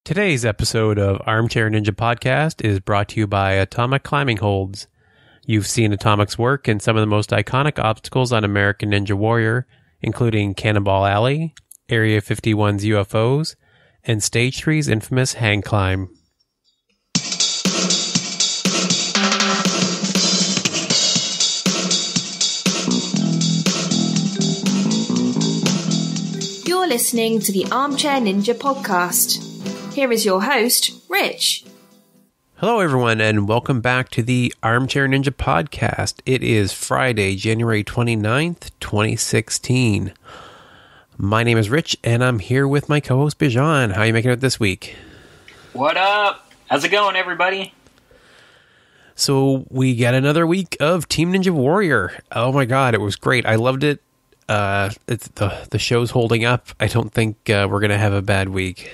Today's episode of Armchair Ninja Podcast is brought to you by Atomic Climbing Holds. You've seen Atomic's work in some of the most iconic obstacles on American Ninja Warrior, including Cannonball Alley, Area 51's UFOs, and Stage 3's infamous hang climb. You're listening to the Armchair Ninja Podcast. Here is your host, Rich. Hello, everyone, and welcome back to the Armchair Ninja Podcast. It is Friday, January 29th, 2016. My name is Rich, and I'm here with my co-host, Bijan. How are you making it this week? What up? How's it going, everybody? So, we got another week of Team Ninja Warrior. Oh my god, it was great. I loved it. The show's holding up. I don't think we're going to have a bad week.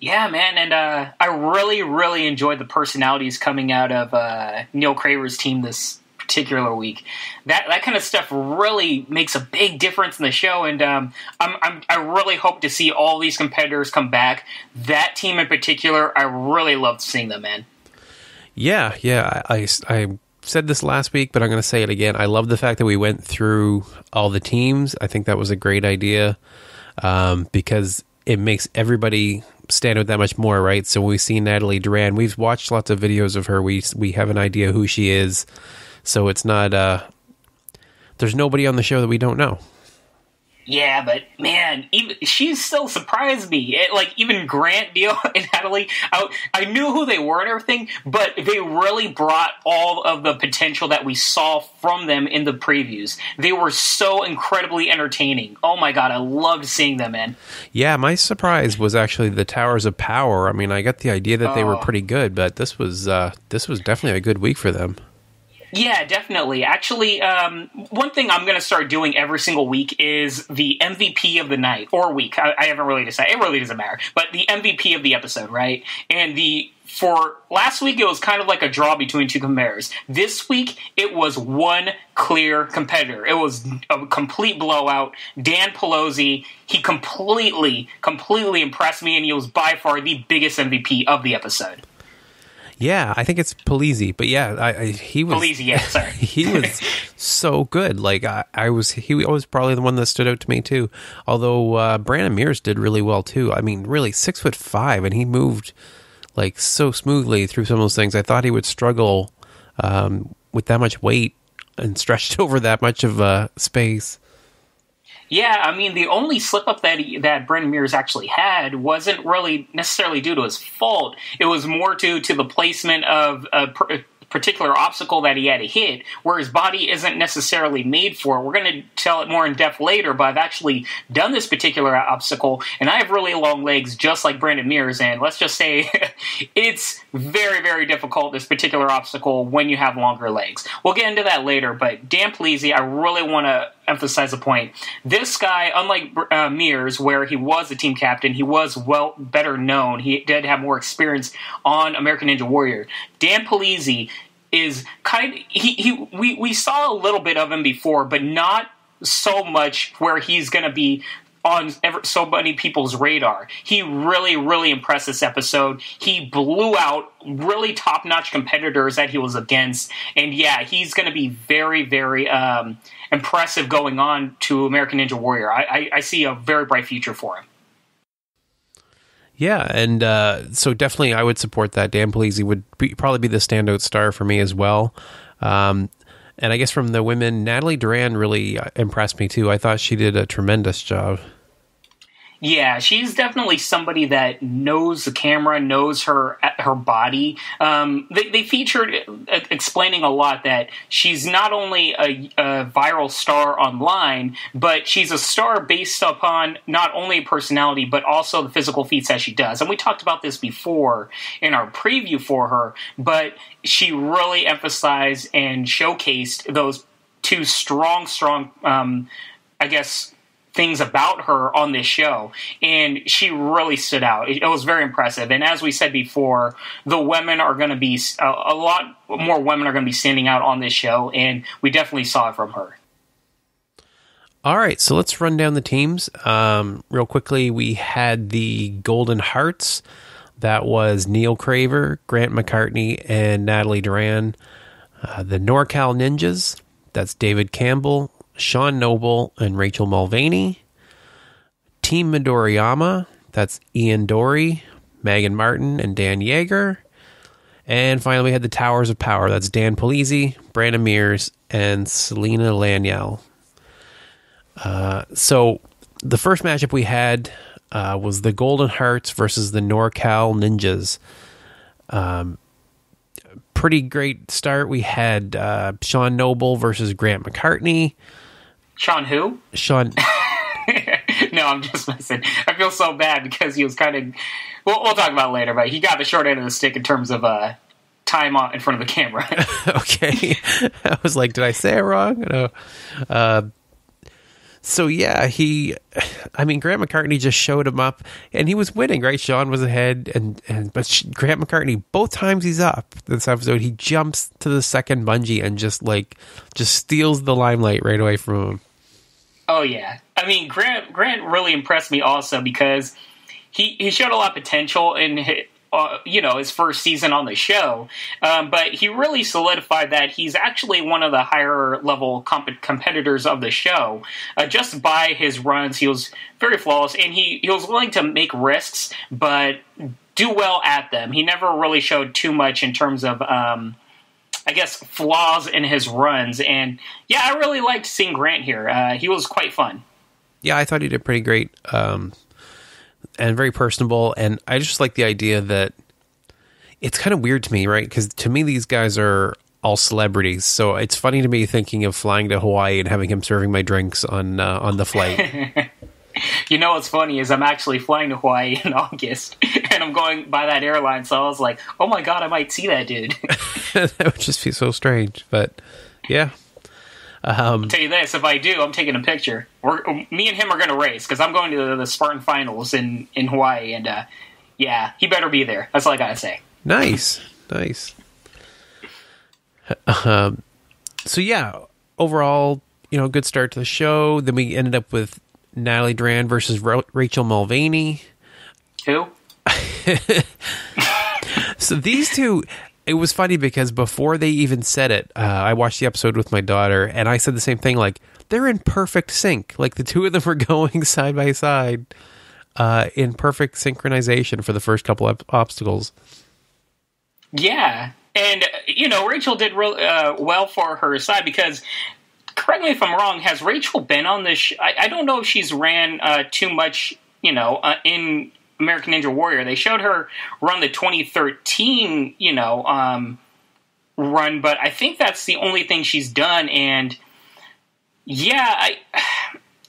Yeah, man, and I really enjoyed the personalities coming out of Neil Craver's team this particular week. That kind of stuff really makes a big difference in the show, and I really hope to see all these competitors come back. That team in particular, I really loved seeing them, man. Yeah, I said this last week, but I'm going to say it again. I love the fact that we went through all the teams. I think that was a great idea because it makes everybody stand out that much more, right? So when we see Natalie Duran, we've watched lots of videos of her. We have an idea who she is. So it's not, there's nobody on the show that we don't know. Yeah, but man, she still surprised me. Even Grant, Neil, and Natalie, I knew who they were and everything, but they really brought all of the potential that we saw from them in the previews. They were so incredibly entertaining. Oh my god, I loved seeing them, man. Yeah, my surprise was actually the Towers of Power. I mean, I got the idea that they were pretty good, but this was definitely a good week for them. Yeah, definitely. Actually, one thing I'm going to start doing every single week is the MVP of the night, or week. I haven't really decided. It really doesn't matter. But the MVP of the episode, right? And for last week, it was kind of like a draw between two competitors. This week, it was one clear competitor. It was a complete blowout. Dan Pelosi, he completely impressed me, and he was by far the biggest MVP of the episode. Yeah, I think it's Polizzi, but yeah, he was. Polizzi, yeah, sorry. He was so good. Like he was probably the one that stood out to me too. Although Brandon Mears did really well too. I mean, really 6'5", and he moved like so smoothly through some of those things. I thought he would struggle with that much weight and stretched over that much of space. Yeah, I mean, the only slip-up that Brendan Mears actually had wasn't really necessarily due to his fault. It was more due to the placement of a particular obstacle that he had to hit, where his body isn't necessarily made for it. We're going to tell it more in depth later, but I've actually done this particular obstacle, and I have really long legs just like Brandon Mears, and let's just say it's very difficult, this particular obstacle, when you have longer legs. We'll get into that later, but Dan Pelosi, I really want to emphasize a point. This guy, unlike Mears, where he was the team captain, he was better known. He did have more experience on American Ninja Warrior. Dan Pelosi is we saw a little bit of him before, but not so much where he's going to be on so many people's radar. He really impressed this episode. He blew out really top-notch competitors that he was against, and yeah, he's going to be very impressive going on to American Ninja Warrior. I see a very bright future for him. Yeah, and so definitely I would support that. Dan Pelosi would probably be the standout star for me as well. And I guess from the women, Natalie Duran really impressed me too. I thought she did a tremendous job. Yeah, she's definitely somebody that knows the camera, knows her body. They featured explaining a lot that she's not only a viral star online, but she's a star based upon not only a personality, but also the physical feats that she does. And we talked about this before in our preview for her, but she really emphasized and showcased those two strong, I guess, things about her on this show, and she really stood out. It was very impressive. And as we said before, the women are going to be a lot more women are going to be standing out on this show, and we definitely saw it from her. All right, so let's run down the teams. Real quickly, we had the Golden Hearts. That was Neil Craver, Grant McCartney, and Natalie Duran. The NorCal Ninjas. That's David Campbell, Sean Noble, and Rachel Mulvaney. Team Midoriyama. That's Ian Dory, Megan Martin, and Dan Yeager. And finally, we had the Towers of Power. That's Dan Polizzi, Brandon Mears, and Selena Laniel. So the first matchup we had was the Golden Hearts versus the NorCal Ninjas. Pretty great start. We had Sean Noble versus Grant McCartney. Sean who? Sean. No, I'm just messing. I feel so bad because he was kind of... We'll talk about it later, but he got the short end of the stick in terms of time on in front of the camera. Okay. I was like, did I say it wrong? No. So yeah, Grant McCartney just showed him up, and he was winning, right? Sean was ahead, but Grant McCartney, both times he's up this episode, he jumps to the second bungee and just steals the limelight right away from him. Oh yeah, I mean Grant really impressed me also because he showed a lot of potential in his first season on the show, but he really solidified that he's actually one of the higher level competitors of the show. Just by his runs, he was very flawless, and he was willing to make risks, but do well at them. He never really showed too much in terms of, flaws in his runs. And yeah, I really liked seeing Grant here. He was quite fun. Yeah, I thought he did pretty great. And very personable, and I just like the idea that it's kind of weird to me, right? Because to me, these guys are all celebrities, so it's funny to me thinking of flying to Hawaii and having him serving my drinks on the flight. You know what's funny is I'm actually flying to Hawaii in August, and I'm going by that airline, so I was like, oh my god, I might see that dude. That would just be so strange, but yeah. I'll tell you this, if I do, I'm taking a picture. Me and him are going to race, because I'm going to the Spartan Finals in Hawaii, and yeah, he better be there. That's all I got to say. Nice. So yeah, overall, good start to the show. Then we ended up with Natalie Duran versus Rachel Mulvaney. Who? So these two... It was funny because before they even said it, I watched the episode with my daughter, and I said the same thing, they're in perfect sync. The two of them were going side by side in perfect synchronization for the first couple of obstacles. Yeah, and, Rachel did well for her side because, correct me if I'm wrong, has Rachel been on this? I don't know if she's ran too much, in American Ninja Warrior. They showed her run the 2013, run, but I think that's the only thing she's done. And yeah,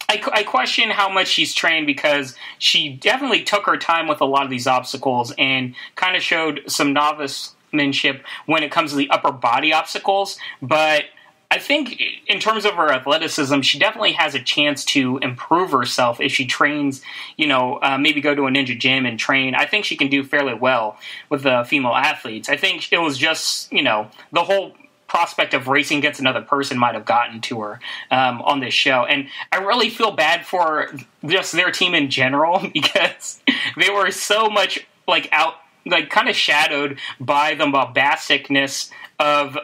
I question how much she's trained because she definitely took her time with a lot of these obstacles and kind of showed some novicemanship when it comes to the upper body obstacles. But I think in terms of her athleticism, she definitely has a chance to improve herself if she trains, maybe go to a ninja gym and train. I think she can do fairly well with the female athletes. I think it was just, the whole prospect of racing against another person might have gotten to her on this show. And I really feel bad for just their team in general because they were so much kind of shadowed by the bombasticness of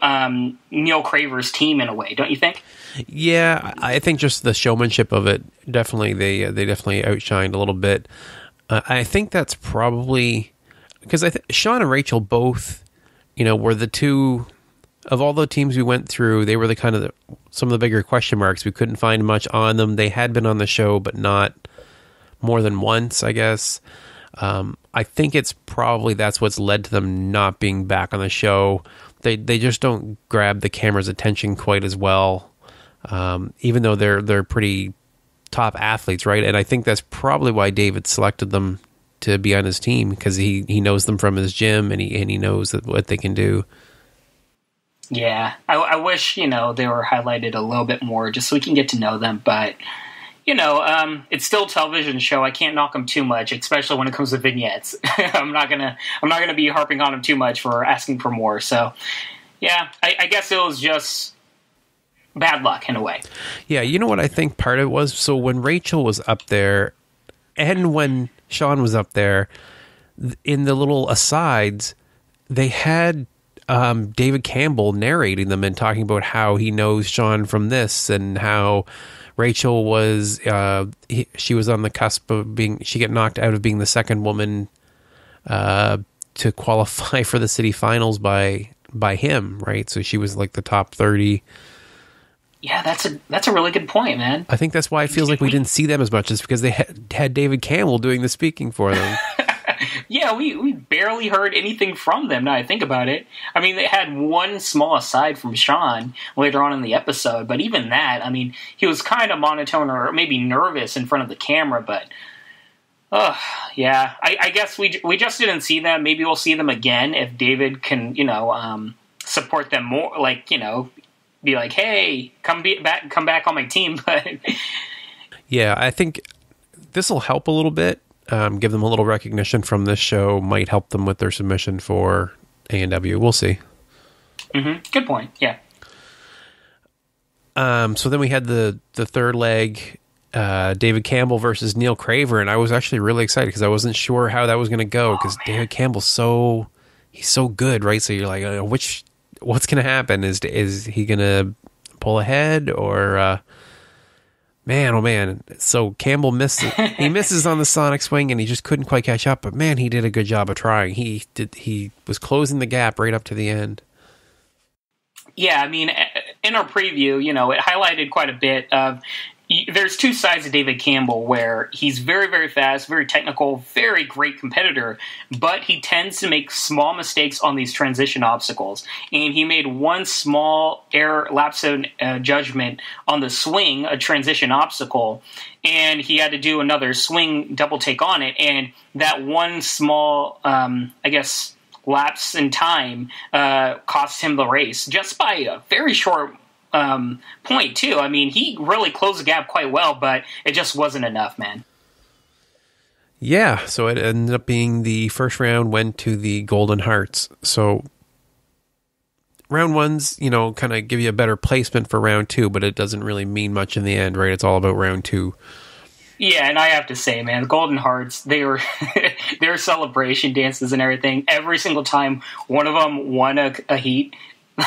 Neil Craver's team in a way, don't you think? Yeah, I think just the showmanship of it, definitely, they definitely outshined a little bit. I think that's probably because Sean and Rachel both, were the two of all the teams we went through. They were the kind of some of the bigger question marks. We couldn't find much on them. They had been on the show, but not more than once, I guess. I think it's probably that's what's led to them not being back on the show. They just don't grab the camera's attention quite as well, even though they're pretty top athletes, right? And I think that's probably why David selected them to be on his team because he knows them from his gym and he knows what they can do. Yeah, I wish they were highlighted a little bit more just so we can get to know them, but. It's still a television show. I can't knock them too much, especially when it comes to vignettes. I'm not gonna be harping on them too much for asking for more. So, yeah, I guess it was just bad luck in a way. Yeah, you know what I think part of it was? So when Rachel was up there and when Sean was up there, in the little asides, they had David Campbell narrating them and talking about how he knows Sean from this and how Rachel was, she was on the cusp of she got knocked out of being the second woman to qualify for the city finals by him, right? So she was like the top 30. Yeah, that's a really good point, man. I think that's why it feels like we didn't see them as much, is because they had David Campbell doing the speaking for them. Yeah, we barely heard anything from them, now I think about it. I mean, they had one small aside from Sean later on in the episode, but even that, I mean, he was kind of monotone or maybe nervous in front of the camera, but yeah, I guess we just didn't see them. Maybe we'll see them again if David can, support them more, like, be like, hey, come back on my team. But yeah, I think this will help a little bit. Give them a little recognition from this show, might help them with their submission for A&W. We'll see. Mm-hmm. Good point. Yeah. So then we had the third leg, David Campbell versus Neil Craver, and I was actually really excited because I wasn't sure how that was going to go because David Campbell's he's so good, right? So you're like, what's going to happen? Is he going to pull ahead or? Man, oh man. So Campbell misses on the Sonic Swing and he just couldn't quite catch up, but man, he did a good job of trying. He was closing the gap right up to the end. Yeah, I mean, in our preview, it highlighted quite a bit of, there's two sides of David Campbell where he's very, very fast, very technical, very great competitor, but he tends to make small mistakes on these transition obstacles. And he made one small error, lapse in judgment on the swing, a transition obstacle, and he had to do another swing double take on it. And that one small, lapse in time cost him the race just by a very short point too. I mean, he really closed the gap quite well, but it just wasn't enough, man. Yeah, so it ended up being the first round went to the Golden Hearts. So round one's, kind of give you a better placement for round two, but it doesn't really mean much in the end, right? It's all about round two. Yeah, and I have to say, man, the Golden Hearts, they were their celebration dances and everything. Every single time one of them won a heat,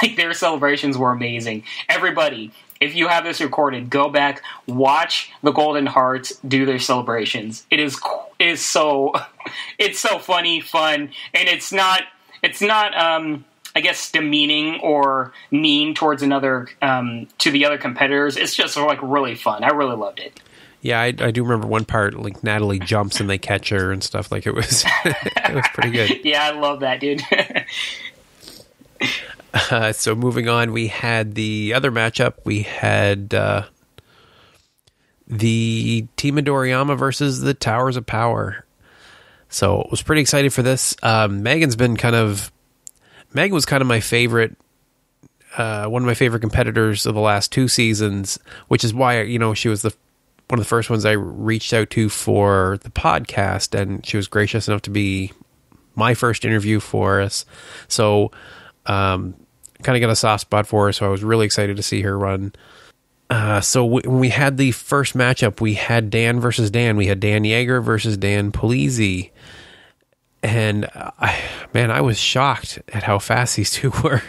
like, their celebrations were amazing. Everybody, if you have this recorded, go back, watch the Golden Hearts do their celebrations. It is so it's so funny, fun, and it's not I guess demeaning or mean towards another to the other competitors. It's just like really fun. I really loved it. Yeah, I do remember one part, like Natalie jumps and they catch her and stuff. Like, it was it was pretty good. Yeah, I love that, dude. So moving on, we had the other matchup. We had the Team Midoriyama versus the Towers of Power. So I was pretty excited for this. Megan was kind of my favorite, one of my favorite competitors of the last two seasons, which is why, she was one of the first ones I reached out to for the podcast, and she was gracious enough to be my first interview for us. So, kind of got a soft spot for her, so I was really excited to see her run. So when we had the first matchup, we had Dan versus Dan. We had Dan Yeager versus Dan Polizzi. And, I was shocked at how fast these two were.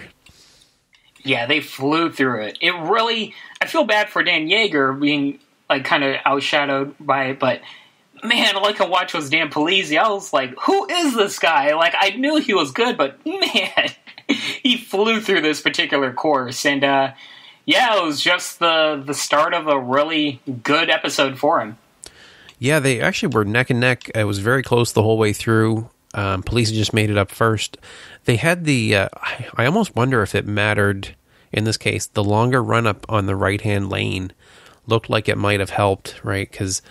Yeah, they flew through it. It really, I feel bad for Dan Yeager being, like, kind of outshadowed by it, but man, all I could watch was Dan Polizzi. I was like, who is this guy? Like, I knew he was good, but man, he flew through this particular course. And, it was just the start of a really good episode for him. Yeah, they actually were neck and neck. It was very close the whole way through. Polizzi just made it up first. They had I almost wonder if it mattered in this case. The longer run up on the right-hand lane looked like it might have helped, right? Because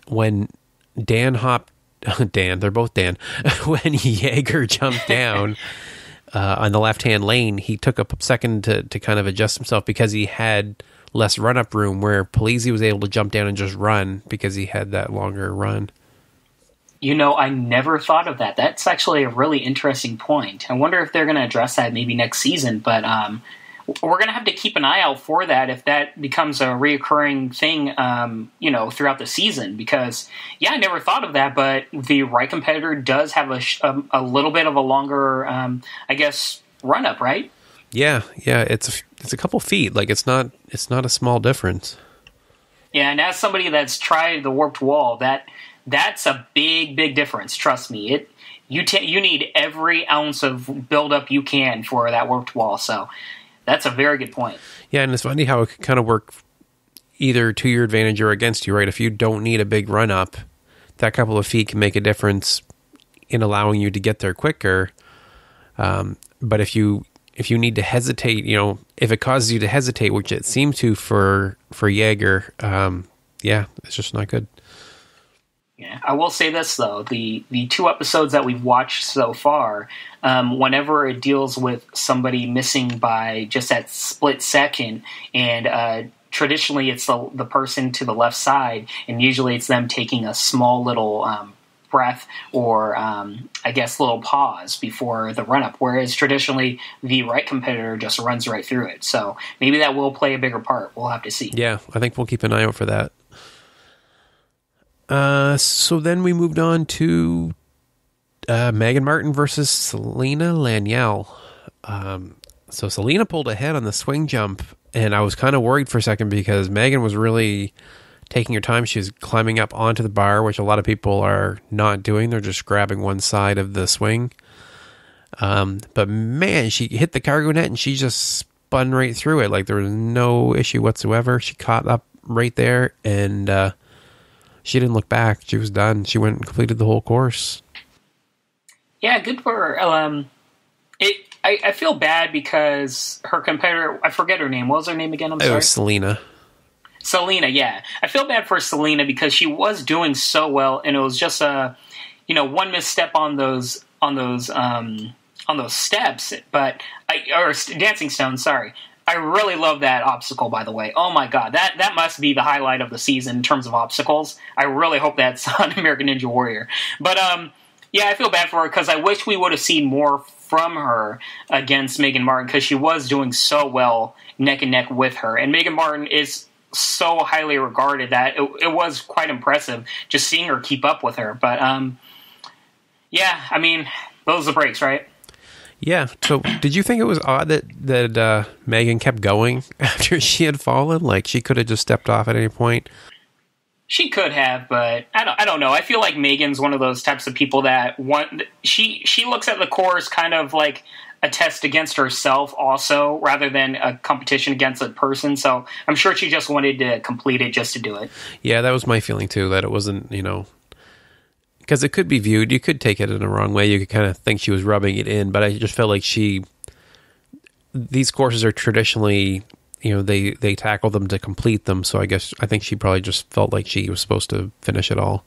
when they're both Dan, when Yeager jumped down on the left-hand lane, he took a second to kind of adjust himself because he had less run-up room, where Polizzi was able to jump down and just run because he had that longer run. I never thought of that. That's actually a really interesting point. I wonder if they're going to address that maybe next season, but we're going to have to keep an eye out for that if that becomes a reoccurring thing, throughout the season. Because, I never thought of that, but the right competitor does have a little bit of a longer, run up, right? Yeah, it's a couple feet. Like it's not a small difference. Yeah, and as somebody that's tried the warped wall, that's a big difference. Trust me, you need every ounce of buildup you can for that warped wall. So that's a very good point. Yeah, and it's funny how it could kind of work either to your advantage or against you, right? If you don't need a big run up, that couple of feet can make a difference in allowing you to get there quicker. But if you need to hesitate, if it causes you to hesitate, which it seemed to for Jaeger, it's just not good. Yeah, I will say this though: the 2 episodes that we've watched so far, whenever it deals with somebody missing by just that split second, and traditionally it's the person to the left side, and usually it's them taking a small little breath or little pause before the run up, whereas traditionally the right competitor just runs right through it. So maybe that will play a bigger part. We'll have to see. Yeah, I think we'll keep an eye out for that. So then we moved on to Megan Martin versus Selena Laniel. So Selena pulled ahead on the swing jump, and I was kind of worried for a second because Megan was really taking her time. She was climbing up onto the bar, which a lot of people are not doing. They're just grabbing one side of the swing. But man, she hit the cargo net and she just spun right through it. Like there was no issue whatsoever. She caught up right there and she didn't look back. She was done. She went and completed the whole course. Yeah, good for her. I feel bad because her competitor, I forget her name. What was her name again? I'm sorry. It was Selena. Selena, yeah. I feel bad for Selena because she was doing so well, and it was just one misstep on those steps, or dancing stones. Sorry. I really love that obstacle, by the way. Oh my god, that must be the highlight of the season in terms of obstacles. I really hope that's on American Ninja Warrior. But I feel bad for her because I wish we would have seen more from her against Megan Martin because she was doing so well neck and neck with her, and Megan Martin is so highly regarded that it was quite impressive just seeing her keep up with her. But those are the breaks, right? Yeah. So did you think it was odd that Megan kept going after she had fallen? Like she could have just stepped off at any point. She could have, but I don't know. I feel like Megan's one of those types of people that she looks at the course kind of like a test against herself also, rather than a competition against a person. So I'm sure she just wanted to complete it just to do it. Yeah, that was my feeling too, that it wasn't, because it could be viewed, you could take it in the wrong way. You could kind of think she was rubbing it in, but I just felt like these courses are traditionally, they tackle them to complete them. So I think she probably just felt like she was supposed to finish it all.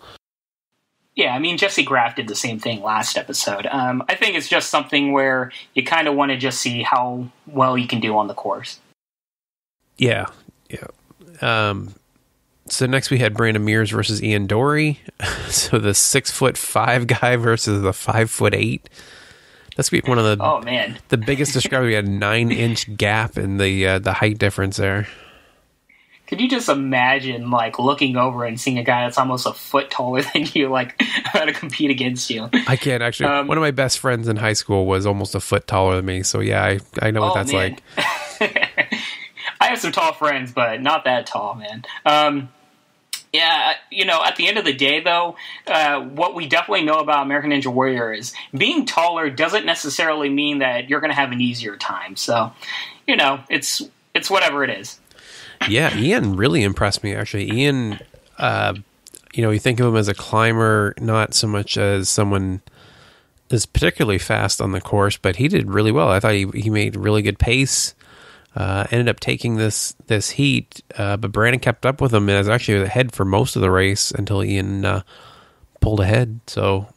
Yeah, Jesse Graff did the same thing last episode. I think it's just something where you kind of want to just see how well you can do on the course. Yeah. So next we had Brandon Mears versus Ian Dory. So the 6'5" guy versus the 5'8". That's gonna be one of the biggest discovery. We had a 9-inch gap in the height difference there. Could you just imagine, looking over and seeing a guy that's almost a foot taller than you, how to compete against you? I can't, actually. One of my best friends in high school was almost a foot taller than me, so yeah, I know what that's like. I have some tall friends, but not that tall, man. At the end of the day, though, what we definitely know about American Ninja Warrior is being taller doesn't necessarily mean that you're going to have an easier time. So, it's whatever it is. Yeah, Ian really impressed me, actually. Ian, you think of him as a climber, not so much as someone that's particularly fast on the course, but he did really well. I thought he made really good pace, ended up taking this heat, but Brandon kept up with him and was actually ahead for most of the race until Ian pulled ahead. So,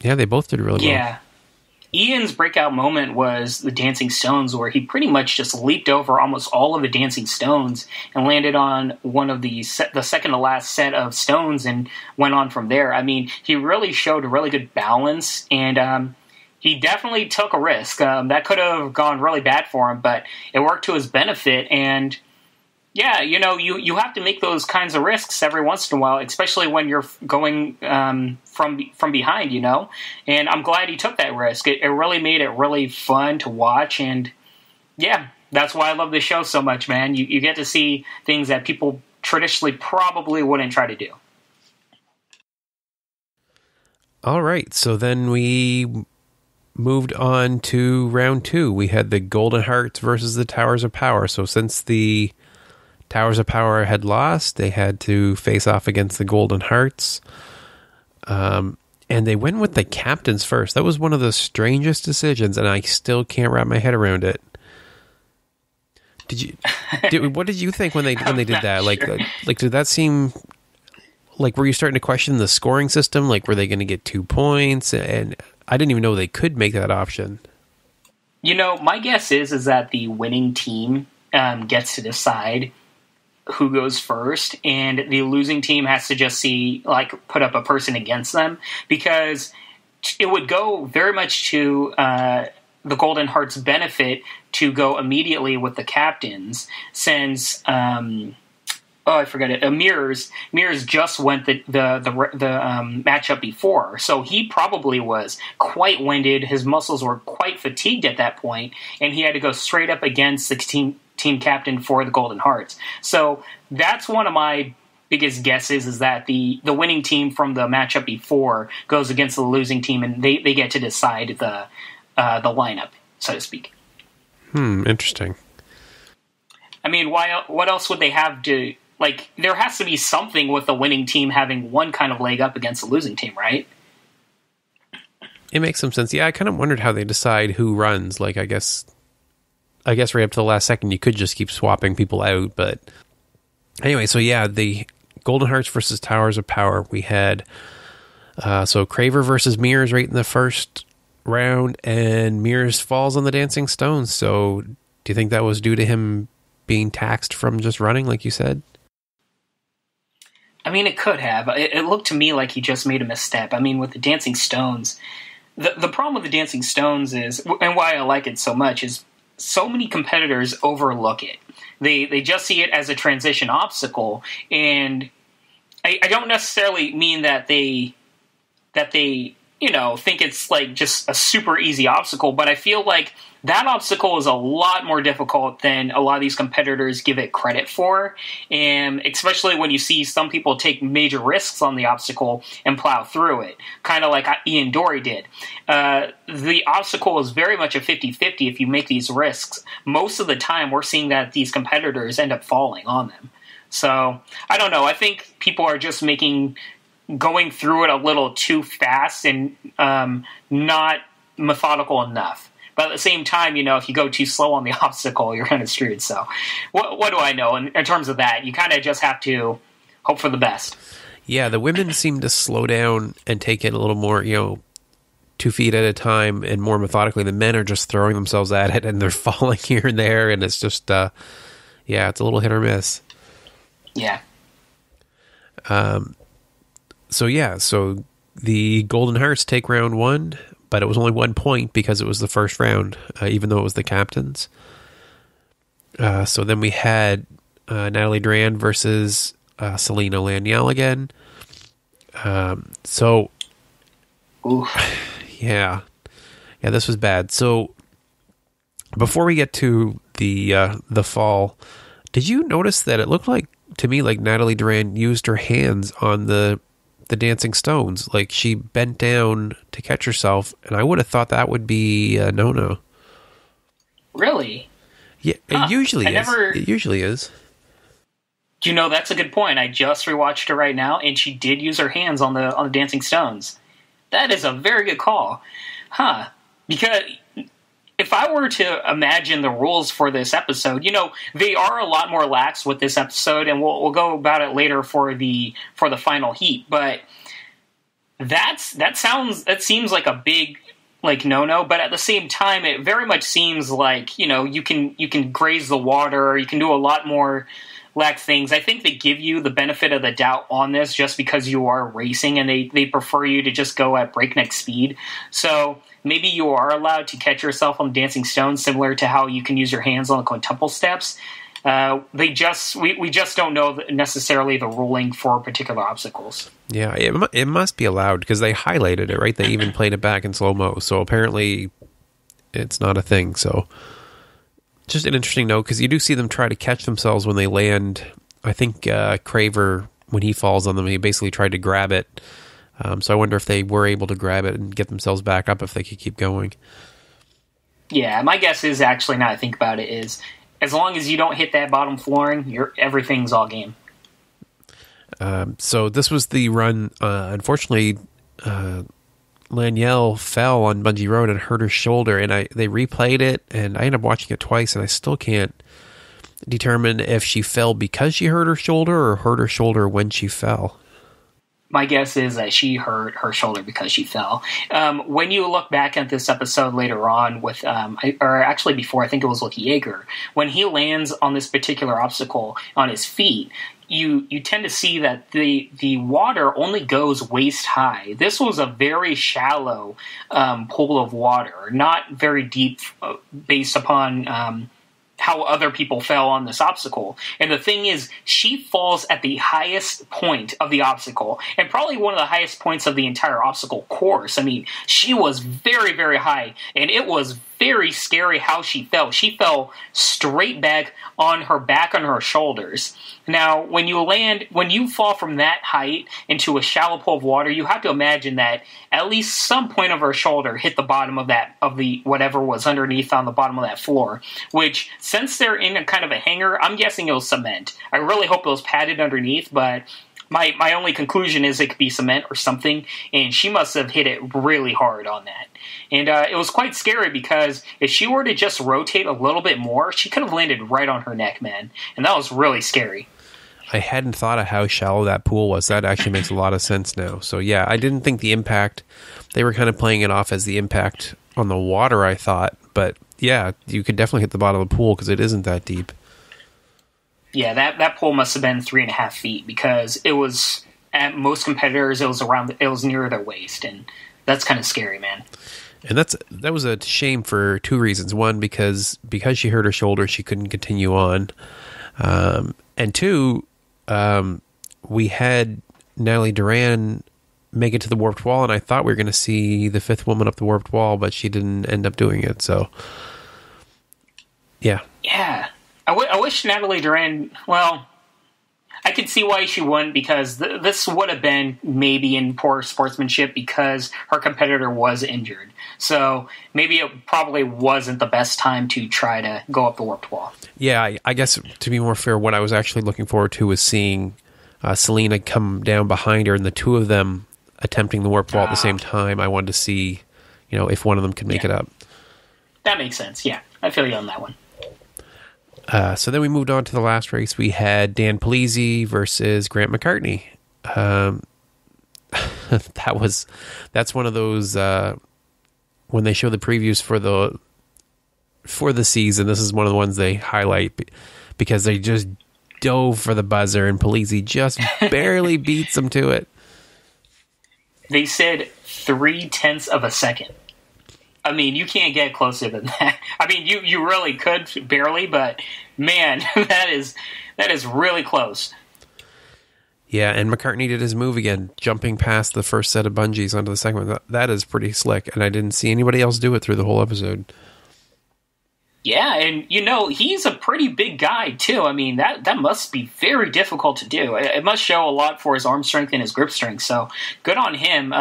yeah, they both did really well. Yeah. Ian's breakout moment was the dancing stones, where he pretty much just leaped over almost all of the dancing stones and landed on one of the second to last set of stones and went on from there. He really showed a really good balance, and he definitely took a risk. That could have gone really bad for him, but it worked to his benefit. And yeah, you have to make those kinds of risks every once in a while, especially when you're going from behind, And I'm glad he took that risk. It really made it really fun to watch. And yeah, that's why I love this show so much, man. You get to see things that people traditionally probably wouldn't try to do. All right, so then we moved on to round 2. We had the Golden Hearts versus the Towers of Power. So since the Towers of Power had lost, they had to face off against the Golden Hearts. And they went with the captains first. That was one of the strangest decisions, and I still can't wrap my head around it. What did you think when they did that? Like, did that seem like, were you starting to question the scoring system? Like, were they going to get 2 points? And I didn't even know they could make that option. My guess is that the winning team gets to decide who goes first, and the losing team has to just put up a person against them, because it would go very much to the Golden Hearts' benefit to go immediately with the captains, since I forget it. Mirrors just went the matchup before, so he probably was quite winded. His muscles were quite fatigued at that point, and he had to go straight up against the team captain for the Golden Hearts. So that's one of my biggest guesses, is that the winning team from the matchup before goes against the losing team, and they get to decide the lineup, so to speak. Interesting. I mean, what else would they have to... Like, there has to be something with the winning team having one kind of leg up against the losing team, right? It makes some sense. Yeah, I kind of wondered how they decide who runs. Like, I guess right up to the last second, you could just keep swapping people out. But anyway, so yeah, the Golden Hearts versus Towers of Power. We had Craver versus Mirrors right in the first round, and Mirrors falls on the Dancing Stones. So do you think that was due to him being taxed from just running, like you said? I mean, it could have. It looked to me like he just made a misstep. I mean, with the Dancing Stones, the problem with the Dancing Stones is, and why I like it so much, is so many competitors overlook it. They just see it as a transition obstacle, and I don't necessarily mean that they think it's like just a super easy obstacle, but I feel like that obstacle is a lot more difficult than a lot of these competitors give it credit for, and especially when you see some people take major risks on the obstacle and plow through it, kind of like Ian Dory did. The obstacle is very much a 50-50 if you make these risks. Most of the time, we're seeing that these competitors end up falling on them. So, I don't know. I think people are just going through it a little too fast and not methodical enough. But at the same time, if you go too slow on the obstacle, you're kind of screwed. So what do I know? In terms of that, you kind of just have to hope for the best. Yeah, the women seem to slow down and take it a little more, 2 feet at a time and more methodically. The men are just throwing themselves at it, and they're falling here and there, and it's just, it's a little hit or miss. Yeah. So the Golden Hearts take round 1, but it was only 1 point because it was the first round, even though it was the captains. So then we had Natalie Duran versus Selena Laniel again. Yeah, this was bad. So before we get to the fall, did you notice that it looked like, to me, like Natalie Duran used her hands on the Dancing Stones? Like, she bent down to catch herself, and I would have thought that would be a no-no. Really? Yeah, it usually is. It usually is. That's a good point. I just rewatched her right now, and she did use her hands on the Dancing Stones. That is a very good call. Because if I were to imagine the rules for this episode, they are a lot more lax with this episode, and we'll go about it later for the final heat. But that seems like a big no-no. But at the same time, it very much seems like you can graze the water, you can do a lot more lax things. I think they give you the benefit of the doubt on this just because you are racing, and they prefer you to just go at breakneck speed. So maybe you are allowed to catch yourself on dancing stones, similar to how you can use your hands on the quintuple steps. We just don't know necessarily the ruling for particular obstacles. Yeah, it must be allowed because they highlighted it, right? They even played it back in slow-mo, so apparently it's not a thing. So just an interesting note, because you do see them try to catch themselves when they land. I think Craver, when he falls on them, he basically tried to grab it. So I wonder if they were able to grab it and get themselves back up if they could keep going. Yeah, my guess is, actually, now I think about it, is as long as you don't hit that bottom flooring, everything's all game. So this was the run. Unfortunately, Lanielle fell on Bungee Road and hurt her shoulder, and they replayed it, and I ended up watching it twice, and I still can't determine if she fell because she hurt her shoulder or hurt her shoulder when she fell. My guess is that she hurt her shoulder because she fell. When you look back at this episode later on with, or actually before, I think it was with Jaeger, when he lands on this particular obstacle on his feet, you tend to see that the water only goes waist high. This was a very shallow pool of water, not very deep based upon how other people fell on this obstacle. And the thing is, she falls at the highest point of the obstacle, and probably one of the highest points of the entire obstacle course. I mean, she was very, very high, and it was very scary how she fell. She fell straight back on her shoulders. Now, when you fall from that height into a shallow pool of water, you have to imagine that at least some point of her shoulder hit the bottom of the whatever was underneath on the bottom of that floor, which, since they're in a kind of a hangar, I'm guessing it was cement. I really hope it was padded underneath, but my only conclusion is it could be cement or something, and she must have hit it really hard on that. And it was quite scary, because if she were to just rotate a little bit more, she could have landed right on her neck, man. And that was really scary. I hadn't thought of how shallow that pool was. That actually makes a lot of sense now. So yeah, I didn't think the impact, they were kind of playing it off as the impact on the water, I thought. But yeah, you could definitely hit the bottom of the pool because it isn't that deep. Yeah, that pool must have been 3.5 feet, because it was, at most competitors, it was near their waist, and that's kind of scary, man. And that was a shame for two reasons. One, because she hurt her shoulder, she couldn't continue on. And two, we had Natalie Duran make it to the warped wall, and I thought we were going to see the fifth woman up the warped wall, but she didn't end up doing it. So, yeah. Yeah. I wish Natalie Duran, well, I could see why she wouldn't, because this would have been maybe in poor sportsmanship because her competitor was injured. So maybe it probably wasn't the best time to try to go up the warped wall. Yeah, I guess to be more fair, what I was actually looking forward to was seeing Selena come down behind her, and the two of them attempting the warped wall at the same time. I wanted to see, if one of them could make it up. That makes sense, yeah. I feel you on that one. So then we moved on to the last race. We had Dan Palisi versus Grant McCartney. That's one of those when they show the previews for the season. This is one of the ones they highlight because they just dove for the buzzer, and Palisi just barely beats them to it. They said 0.3 of a second. I mean, you can't get closer than that. I mean, you really could, barely, but man, that is really close. Yeah, and McCartney did his move again, jumping past the first set of bungees onto the second one. That is pretty slick, and I didn't see anybody else do it through the whole episode. Yeah, and he's a pretty big guy too. I mean, that must be very difficult to do. It must show a lot for his arm strength and his grip strength. So good on him.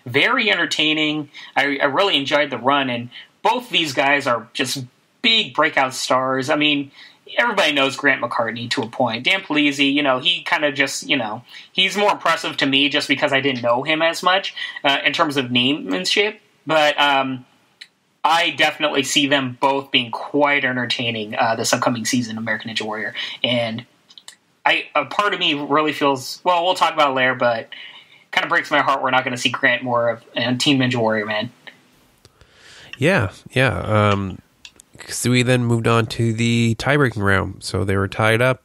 Very entertaining. I really enjoyed the run, and both these guys are just big breakout stars. I mean, everybody knows Grant McCartney to a point. Dan Palisi, he kind of just, he's more impressive to me just because I didn't know him as much in terms of namemanship. But I definitely see them both being quite entertaining this upcoming season of American Ninja Warrior. And a part of me really feels, well, we'll talk about it later, but kind of breaks my heart we're not going to see Grant more of Team Ninja Warrior, man. Yeah. So we then moved on to the tie-breaking round. So they were tied up,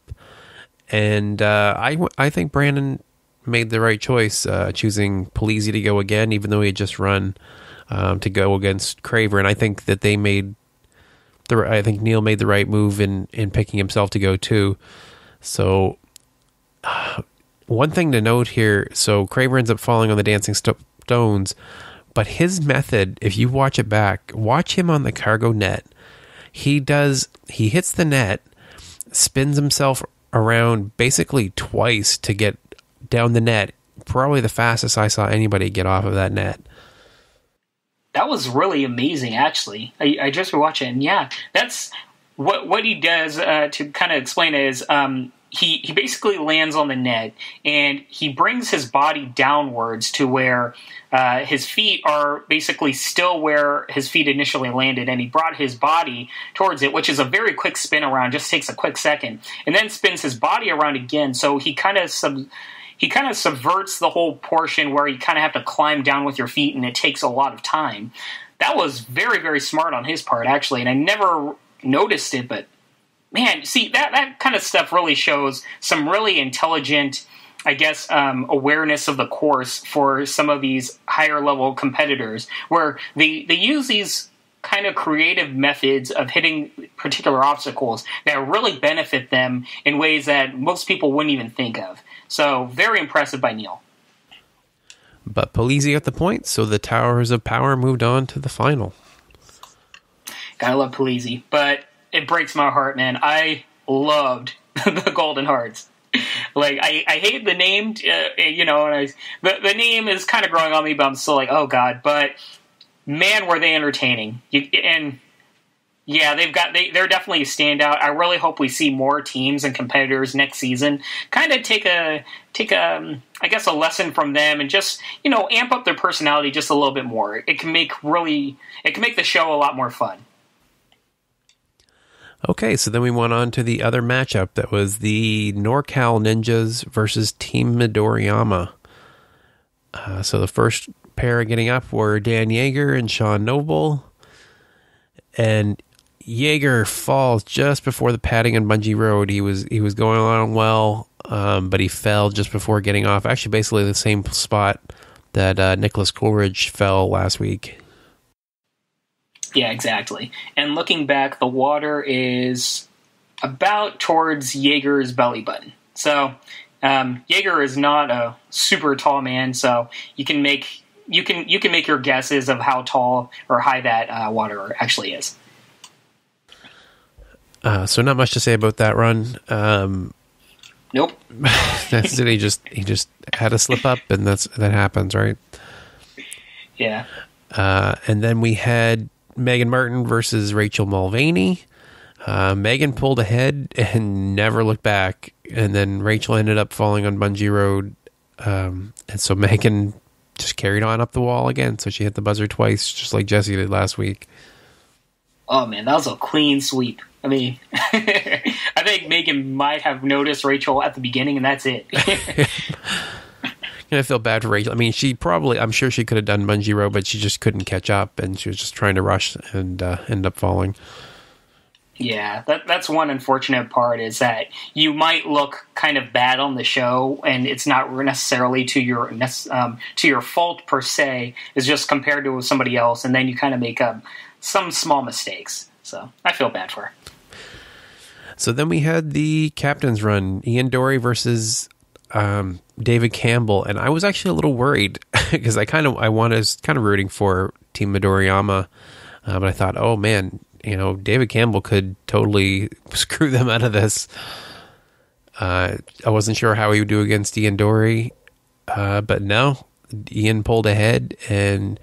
and I think Brandon made the right choice choosing Palisi to go again, even though he had just run to go against Craver, and I think that I think Neil made the right move in picking himself to go too. So one thing to note here, so Craver ends up falling on the dancing stones, but his method, if you watch it back, watch him on the cargo net. He hits the net, spins himself around basically twice to get down the net. Probably the fastest I saw anybody get off of that net. That was really amazing, actually. I just rewatched it, and yeah, that's what he does to kind of explain it is he basically lands on the net, and he brings his body downwards to where his feet are basically still where his feet initially landed, and he brought his body towards it, which is a very quick spin around, just takes a quick second, and then spins his body around again, so he kind of subverts the whole portion where you kind of have to climb down with your feet, and it takes a lot of time. That was very, very smart on his part, actually, and I never noticed it, but man, see, that kind of stuff really shows some really intelligent, I guess, awareness of the course for some of these higher-level competitors, where they use these kind of creative methods of hitting particular obstacles that really benefit them in ways that most people wouldn't even think of. So, very impressive by Neil. But Polizzi got the point, so the Towers of Power moved on to the final. Gotta love Polizzi, but it breaks my heart, man. I loved the Golden Hearts. Like, I hate the name, and the name is kind of growing on me, but I'm still like, oh god. But man, were they entertaining! Yeah, they're definitely a standout. I really hope we see more teams and competitors next season. Kind of take a I guess a lesson from them and just amp up their personality just a little bit more. It can make the show a lot more fun. Okay, so then we went on to the other matchup that was the NorCal Ninjas versus Team Midoriyama. So the first pair getting up were Dan Yeager and Sean Noble. And Yeager falls just before the padding on Bungee Road. He was going along well, but he fell just before getting off. Actually, basically the same spot that Nicholas Coleridge fell last week. Yeah, exactly. And looking back, the water is about towards Yeager's belly button. So Yeager is not a super tall man, so you can make your guesses of how tall or high that water actually is. So not much to say about that run. Nope. That's it. He just had a slip up, and that happens, right? Yeah. And then we had Megan Martin versus Rachel Mulvaney. Megan pulled ahead and never looked back, and then Rachel ended up falling on Bungee Road, and so Megan just carried on up the wall again. So she hit the buzzer twice, just like Jesse did last week. Oh man, that was a clean sweep. I mean, I think Megan might have noticed Rachel at the beginning, and that's it. I feel bad for Rachel. I mean, I'm sure she could have done Bungee Road, but she just couldn't catch up, and she was just trying to rush and end up falling. Yeah, that's one unfortunate part, is that you might look kind of bad on the show, and it's not necessarily to your fault per se. It's just compared to somebody else, and then you kind of make some small mistakes. So I feel bad for her. So then we had the captain's run, Ian Dory versus David Campbell, and I was actually a little worried because I was kind of rooting for Team Midoriyama, but I thought, oh man, David Campbell could totally screw them out of this. I wasn't sure how he would do against Ian Dory, but no, Ian pulled ahead, and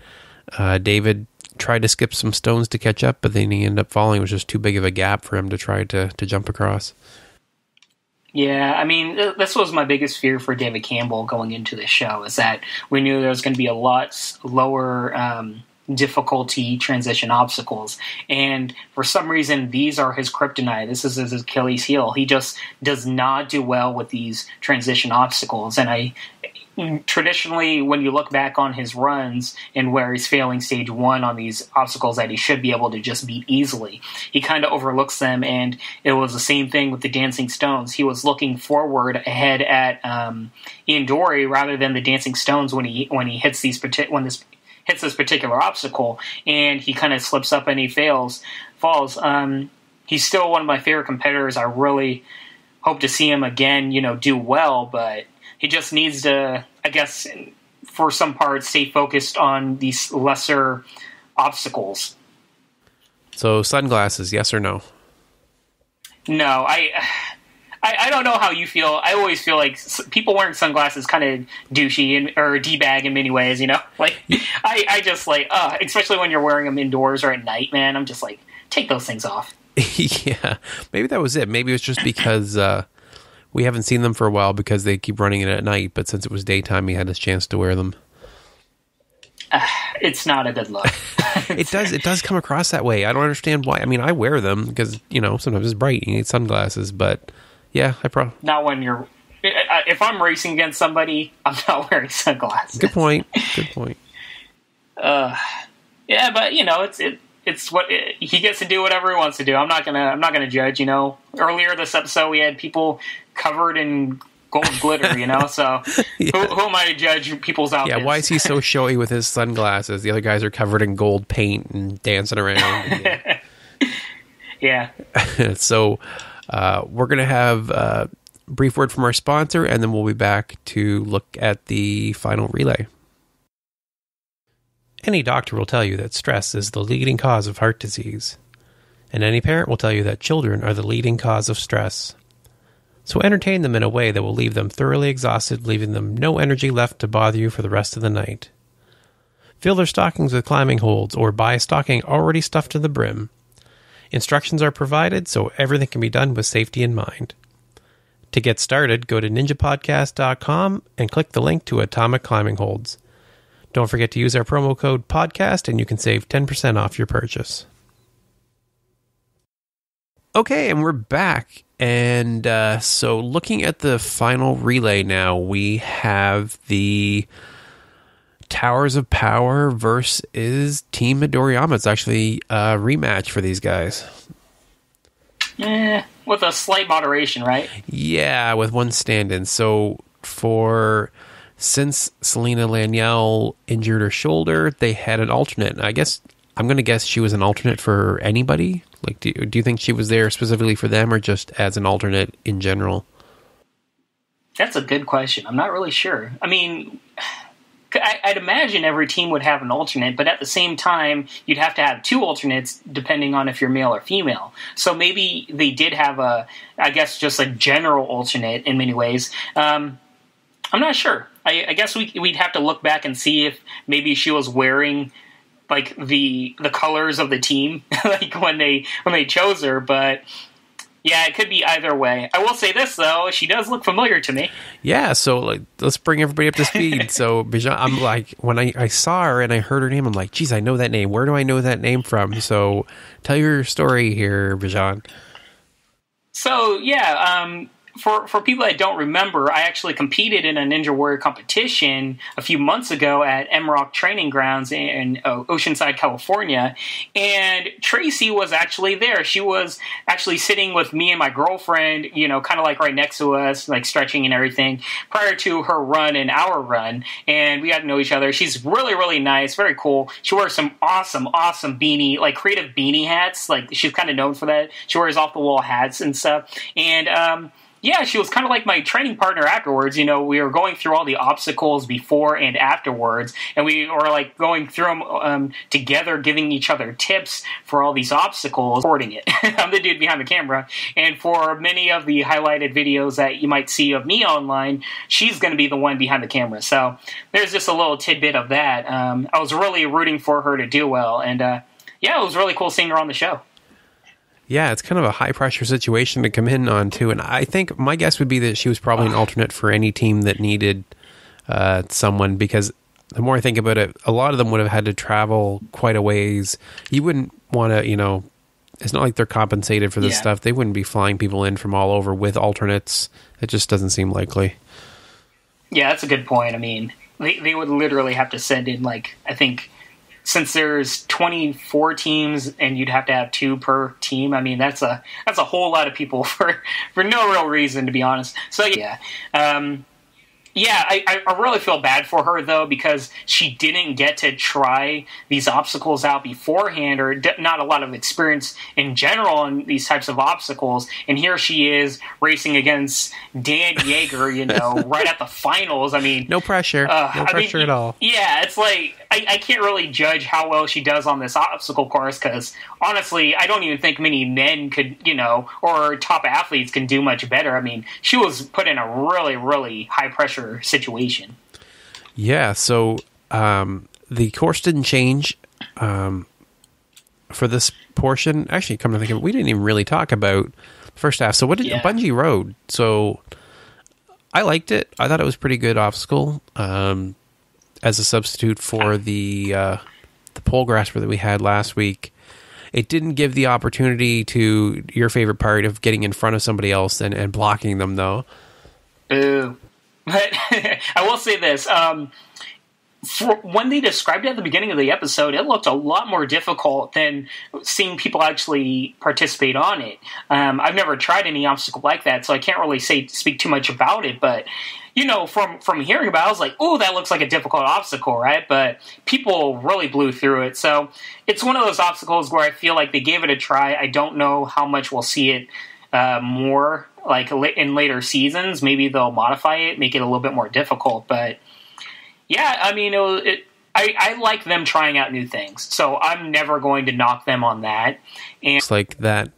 David tried to skip some stones to catch up, but then he ended up falling. It was just too big of a gap for him to try to jump across. Yeah, I mean, this was my biggest fear for David Campbell going into this show, is that we knew there was going to be a lot lower difficulty transition obstacles, and for some reason these are his kryptonite. This is his Achilles heel. He just does not do well with these transition obstacles, and traditionally, when you look back on his runs and where he's failing stage 1 on these obstacles that he should be able to just beat easily, he kind of overlooks them, and it was the same thing with the dancing stones. He was looking forward ahead at Ian Dory rather than the dancing stones when he hits these hits this particular obstacle, and he kind of slips up and he falls. He's still one of my favorite competitors. I really hope to see him again, do well, but he just needs to, I guess, for some parts, stay focused on these lesser obstacles. So sunglasses, yes or no? No, I don't know how you feel. I always feel like people wearing sunglasses kind of douchey or D-bag in many ways, Like, I just like, especially when you're wearing them indoors or at night, man, I'm just like, take those things off. Yeah, maybe that was it. Maybe it was just because we haven't seen them for a while because they keep running it at night, but since it was daytime, he had his chance to wear them. It's not a good look. It does come across that way. I don't understand why. I mean, I wear them because, sometimes it's bright. You need sunglasses, but yeah, not when you're... If I'm racing against somebody, I'm not wearing sunglasses. Good point. Yeah, but, it's what he gets to do whatever he wants to do. I'm not gonna judge. Earlier this episode we had people covered in gold glitter. So yeah. who am I to judge people's outfits? Yeah, why is he so showy with his sunglasses? The other guys are covered in gold paint and dancing around. Yeah. So we're gonna have a brief word from our sponsor, and then we'll be back to look at the final relay. Any doctor will tell you that stress is the leading cause of heart disease, and any parent will tell you that children are the leading cause of stress. So entertain them in a way that will leave them thoroughly exhausted, leaving them no energy left to bother you for the rest of the night. Fill their stockings with climbing holds, or buy a stocking already stuffed to the brim. Instructions are provided, so everything can be done with safety in mind. To get started, go to ninjapodcast.com and click the link to Atomic Climbing Holds. Don't forget to use our promo code podcast and you can save 10% off your purchase. Okay, and we're back. And so looking at the final relay now, we have the Towers of Power versus Team Midoriyama. It's actually a rematch for these guys. With a slight moderation, right? Yeah, with one stand-in. So since Selena Laniel injured her shoulder, they had an alternate. I'm going to guess she was an alternate for anybody. Like, do you think she was there specifically for them or just as an alternate in general? That's a good question. I'm not really sure. I mean, I'd imagine every team would have an alternate, but at the same time, you'd have to have two alternates depending on if you're male or female. So maybe they did have just a general alternate in many ways. I'm not sure. I guess we'd have to look back and see if maybe she was wearing like the colors of the team, like when they chose her. But yeah, it could be either way. I will say this though, she does look familiar to me. Yeah, so let's bring everybody up to speed. So Bijan, I'm like, when I saw her and I heard her name, I'm like, geez, I know that name. Where do I know that name from? So tell your story here, Bijan. So yeah, For people that don't remember, I actually competed in a Ninja Warrior competition a few months ago at MROC Training Grounds in Oceanside, California, and Tracy was actually there. She was actually sitting with me and my girlfriend, kind of like right next to us, like stretching and everything, prior to her run and our run, and we got to know each other. She's really, really nice, very cool. She wears some awesome beanie, like creative beanie hats. Like, she's kind of known for that. She wears off-the-wall hats and stuff, and yeah, she was kind of like my training partner afterwards. We were going through all the obstacles before and afterwards, and we were like going through them together, giving each other tips for all these obstacles, recording it. I'm the dude behind the camera, and for many of the highlighted videos that you might see of me online, she's going to be the one behind the camera. So there's just a little tidbit of that. I was really rooting for her to do well, and yeah, it was really cool seeing her on the show. Yeah, it's kind of a high-pressure situation to come in on, too. And I think my guess would be that she was probably an alternate for any team that needed someone, because the more I think about it, a lot of them would have had to travel quite a ways. You wouldn't want to, it's not like they're compensated for this stuff. They wouldn't be flying people in from all over with alternates. It just doesn't seem likely. Yeah, that's a good point. I mean, they would literally have to send in, like, I think, since there's 24 teams and you'd have to have 2 per team, I mean, that's a whole lot of people for no real reason, to be honest. So yeah, Yeah, I really feel bad for her, though, because she didn't get to try these obstacles out beforehand, or not a lot of experience in general in these types of obstacles. And here she is racing against Dan Yeager, right at the finals. I mean... No pressure. No pressure at all. Yeah, it's like, I can't really judge how well she does on this obstacle course, because, honestly, I don't even think many men could, or top athletes can do much better. I mean, she was put in a really, really high-pressure situation. Yeah, so the course didn't change for this portion. Actually, come to think of it, we didn't even really talk about the first half. So what did Bungee Road? So I liked it. I thought it was a pretty good obstacle as a substitute for the pole grasper that we had last week. It didn't give the opportunity to your favorite part of getting in front of somebody else and blocking them, though. Boo. But I will say this. When they described it at the beginning of the episode, it looked a lot more difficult than seeing people actually participate on it. I've never tried any obstacle like that, so I can't really speak too much about it. But, from hearing about it, I was like, oh, that looks like a difficult obstacle, right? But people really blew through it. So it's one of those obstacles where I feel like they gave it a try. I don't know how much we'll see it more like in later seasons. Maybe they'll modify it, make it a little bit more difficult. But yeah, I mean, I like them trying out new things, so I'm never going to knock them on that. And it's like that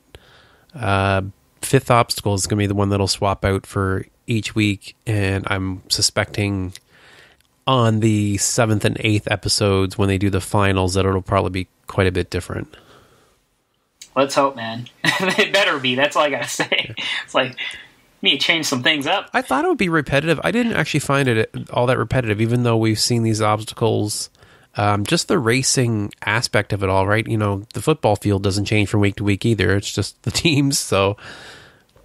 fifth obstacle is going to be the one that'll swap out for each week, and I'm suspecting on the 7th and 8th episodes when they do the finals that it'll probably be quite a bit different. Let's hope, man. It better be. That's all I gotta say. It's like, need to change some things up. I thought it would be repetitive. I didn't actually find it all that repetitive, even though we've seen these obstacles. Just the racing aspect of it all, right? The football field doesn't change from week to week either. It's just the teams, so...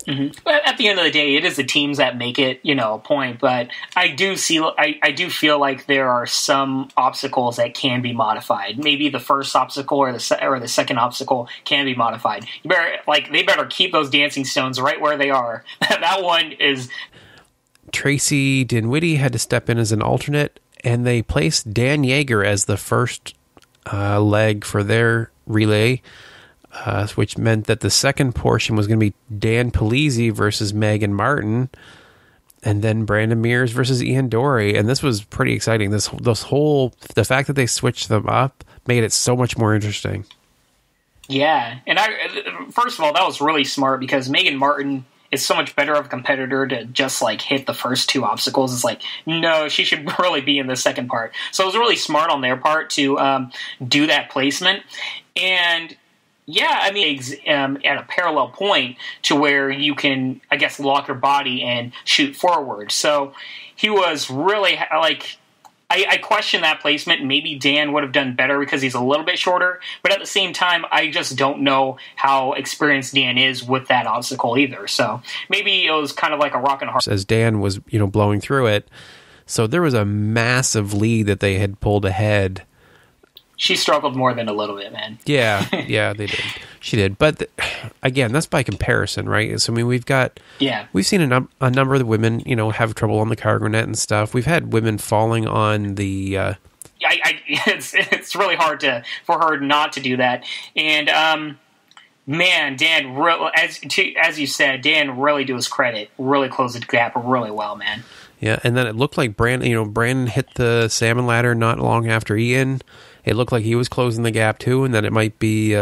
Mm-hmm. But at the end of the day, it is the teams that make it, a point. But I do feel like there are some obstacles that can be modified. Maybe the first obstacle or the second obstacle can be modified. They better keep those dancing stones right where they are. That one is. Tracy Dinwiddie had to step in as an alternate, and they placed Dan Yeager as the first leg for their relay. Which meant that the second portion was going to be Dan Palisi versus Megan Martin, and then Brandon Mears versus Ian Dorey. And this was pretty exciting. The fact that they switched them up made it so much more interesting. Yeah, and first of all, that was really smart because Megan Martin is so much better of a competitor to just hit the first two obstacles. It's like, no, she should really be in the second part. So it was really smart on their part to do that placement. And yeah, I mean, at a parallel point to where you can, I guess, lock your body and shoot forward. So he was really, I question that placement. Maybe Dan would have done better because he's a little bit shorter. But at the same time, I just don't know how experienced Dan is with that obstacle either. So maybe it was kind of like a rock and a hard. As Dan was, blowing through it. So there was a massive lead that they had pulled ahead. She struggled more than a little bit, man. Yeah, they did. She did. But again, that's by comparison, right? So, I mean, we've seen a number of the women, have trouble on the cargo net and stuff. We've had women falling on the... it's really hard for her not to do that. And, man, Dan, as you said, Dan really, to his credit, really closed the gap really well, man. Yeah, and then it looked like Brandon hit the salmon ladder not long after Ian. It looked like he was closing the gap too, and then it might be